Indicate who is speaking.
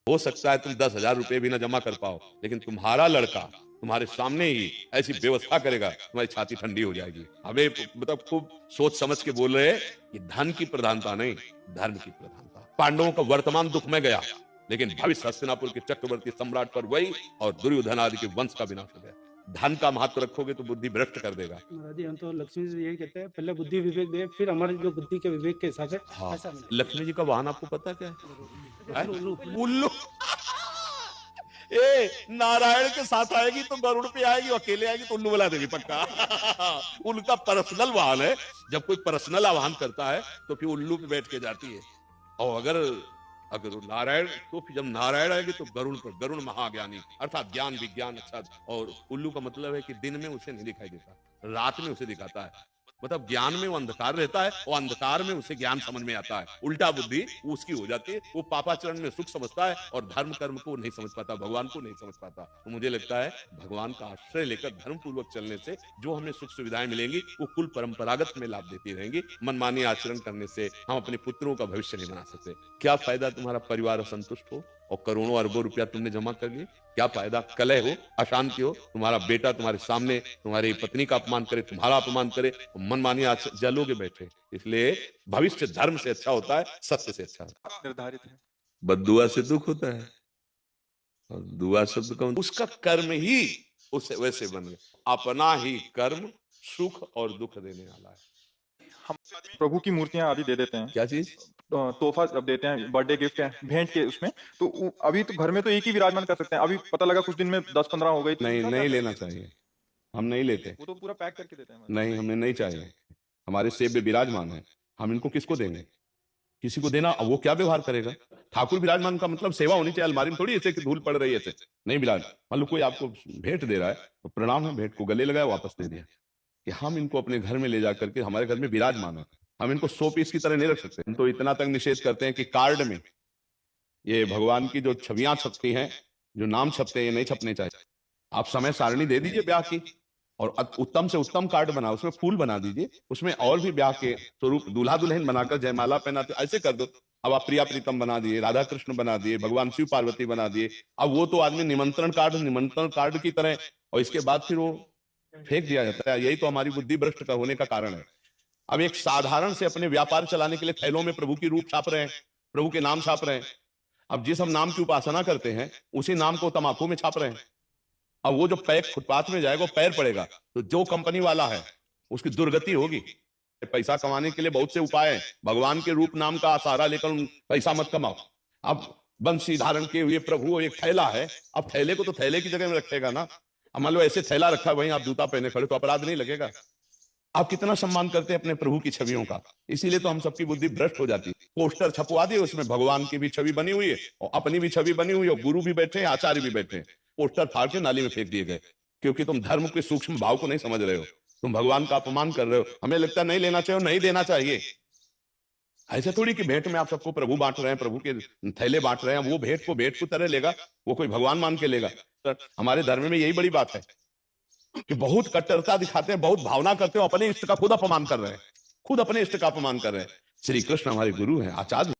Speaker 1: हो सकता है तुम 10,000 रुपए भी ना जमा कर पाओ, लेकिन तुम्हारा लड़का तुम्हारे सामने ही ऐसी व्यवस्था करेगा, तुम्हारी छाती ठंडी हो जाएगी। हमें मतलब खूब सोच समझ के बोल रहे हैं कि धन की प्रधानता नहीं, धर्म की प्रधानता। पांडवों का वर्तमान दुख में गया, लेकिन भविष्य हस्तिनापुर के चक्रवर्ती सम्राट पर वही और दुर्योधन आदि के वंश का विनाश हो गया। धन का महत्व रखोगे तो बुद्धि भ्रष्ट कर देगा।
Speaker 2: महाराज जी, हम तो लक्ष्मी जी से यही कहते हैं, पहले बुद्धि विवेक दे, फिर हमारी जो बुद्धि के विवेक के हिसाब से
Speaker 1: हाँ,
Speaker 2: ऐसा मिले।
Speaker 1: लक्ष्मी जी का वाहन आपको पता क्या है?
Speaker 2: उल्लू।
Speaker 1: उल्लू। ए नारायण के साथ आएगी तो गरुड़ पे आएगी, अकेले आएगी तो उल्लू बना देगी पक्का। उनका पर्सनल वाहन है। जब कोई पर्सनल आह्वान करता है तो फिर उल्लू पे बैठ के जाती है। और अगर अगर वो नारायण, तो फिर जब नारायण आएगी तो गरुड़ पर, गरुड़ महाज्ञानी अर्थात ज्ञान विज्ञान अच्छा। और उल्लू का मतलब है कि दिन में उसे नहीं दिखाई देता, रात में उसे दिखाता है। मतलब ज्ञान में वो अंधकार रहता है और अंधकार में उसे ज्ञान समझ में आता है। उल्टा बुद्धि उसकी हो जाती है, वो पापाचरण में सुख समझता है और धर्म कर्म को नहीं समझ पाता, भगवान को नहीं समझ पाता। तो मुझे लगता है भगवान का आश्रय लेकर धर्म पूर्वक चलने से जो हमें सुख सुविधाएं मिलेंगी वो कुल परंपरागत में लाभ देती रहेंगी। मनमानी आचरण करने से हम अपने पुत्रों का भविष्य नहीं बना सकते। क्या फायदा तुम्हारा परिवार असंतुष्ट हो और करोड़ों अरबों रुपया तुमने जमा कर लिए? क्या फायदा? कलह हो, अशांति हो, तुम्हारा बेटा तुम्हारे सामने तुम्हारी पत्नी का अपमान करे, तुम्हारा अपमान करे, तो मनमानी जलोगे बैठे। इसलिए भविष्य धर्म से अच्छा होता है, सत्य से अच्छा होता है।
Speaker 3: निर्धारित है।
Speaker 1: बद्दुआ से दुख होता है और दुआ शब्द का उसका कर्म ही उसे वैसे बन गया। अपना ही कर्म सुख और दुख देने वाला है।
Speaker 3: हम प्रभु की मूर्तियां आदि दे देते हैं,
Speaker 1: क्या चीज?
Speaker 3: तोहफा जब देते हैं, बर्थडे गिफ्ट है, भेंट के उसमें, तो अभी तो घर में तो एक ही विराजमान कर सकते हैं। अभी पता लगा कुछ दिन में 10-15 हो गई तो
Speaker 1: नहीं,
Speaker 3: उसका
Speaker 1: नहीं
Speaker 3: क्या
Speaker 1: लेना
Speaker 3: करेंगे?
Speaker 1: चाहिए। हम नहीं लेते।
Speaker 3: वो तो पूरा पैक करके देते हैं।
Speaker 1: नहीं, हमें नहीं चाहिए। हमारे सेब विराजमान है, हम इनको किसको देंगे? किसी को देना, वो क्या व्यवहार करेगा? ठाकुर विराजमान का मतलब सेवा होनी चाहिए। अलमारी में थोड़ी ऐसे कि धूल पड़ रही है ऐसे नहीं विराज। मान लो कोई आपको भेंट दे रहा है तो प्रणाम है, भेंट को गले लगाया, वापस दे दिया। कि हम इनको अपने घर में ले जाकर के हमारे घर में विराजमान है, हम इनको 100 पीस की तरह नहीं रख सकते। हम तो इतना तक निषेध करते हैं कि कार्ड में ये भगवान की जो छवियां छपती हैं, जो नाम छपते हैं, ये नहीं छपने चाहिए। आप समय सारणी दे दीजिए ब्याह की और उत्तम से उत्तम कार्ड बनाओ, उसमें फूल बना दीजिए, उसमें और भी ब्याह के स्वरूप दूल्हा दुल्हन बनाकर जयमाला पहनाते ऐसे कर दो। अब आप प्रिया प्रीतम बना दिए, राधा कृष्ण बना दिए, भगवान शिव पार्वती बना दिए। अब वो तो आदमी निमंत्रण कार्ड की तरह, और इसके बाद फिर वो फेंक दिया जाता है। यही तो हमारी बुद्धि भ्रष्ट का होने का कारण है। अब एक साधारण से अपने व्यापार चलाने के लिए थैलों में प्रभु की रूप छाप रहे हैं, प्रभु के नाम छाप रहे हैं। अब जिस हम नाम की उपासना करते हैं उसी नाम को तमाकू में छाप रहे हैं। अब वो जो पैक फुटपाथ में जाएगा, पैर पड़ेगा, तो जो कंपनी वाला है उसकी दुर्गति होगी। पैसा कमाने के लिए बहुत से उपाय हैं, भगवान के रूप नाम का सहारा लेकर पैसा मत कमाओ। अब बंसी धारण के हुए प्रभु एक थैला है, अब थैले को तो थैले की जगह में रखेगा ना। अब मान लो ऐसे थैला रखा है, वहीं आप जूता पहने खड़े, तो अपराध नहीं लगेगा? आप कितना सम्मान करते हैं अपने प्रभु की छवियों का। इसीलिए तो हम सबकी बुद्धि भ्रष्ट हो जाती है। पोस्टर छपवा दिए, उसमें भगवान की भी छवि बनी हुई है और अपनी भी छवि बनी हुई है, और गुरु भी बैठे हैं, आचार्य भी बैठे हैं। पोस्टर फाड़ के नाली में फेंक दिए गए, क्योंकि तुम धर्म के सूक्ष्म भाव को नहीं समझ रहे हो, तुम भगवान का अपमान कर रहे हो। हमें लगता है नहीं लेना चाहिए, नहीं देना चाहिए। ऐसा थोड़ी कि भेंट में आप सबको प्रभु बांट रहे हैं, प्रभु के थैले बांट रहे हैं, वो भेंट को भेंट की तरह लेगा, वो कोई भगवान मान के लेगा? तो हमारे धर्म में यही बड़ी बात है कि बहुत कट्टरता दिखाते हैं, बहुत भावना करते हैं, अपने इष्ट का खुद अपमान कर रहे हैं, खुद अपने इष्ट का अपमान कर रहे हैं। श्री कृष्ण हमारे गुरु हैं, आचार्य।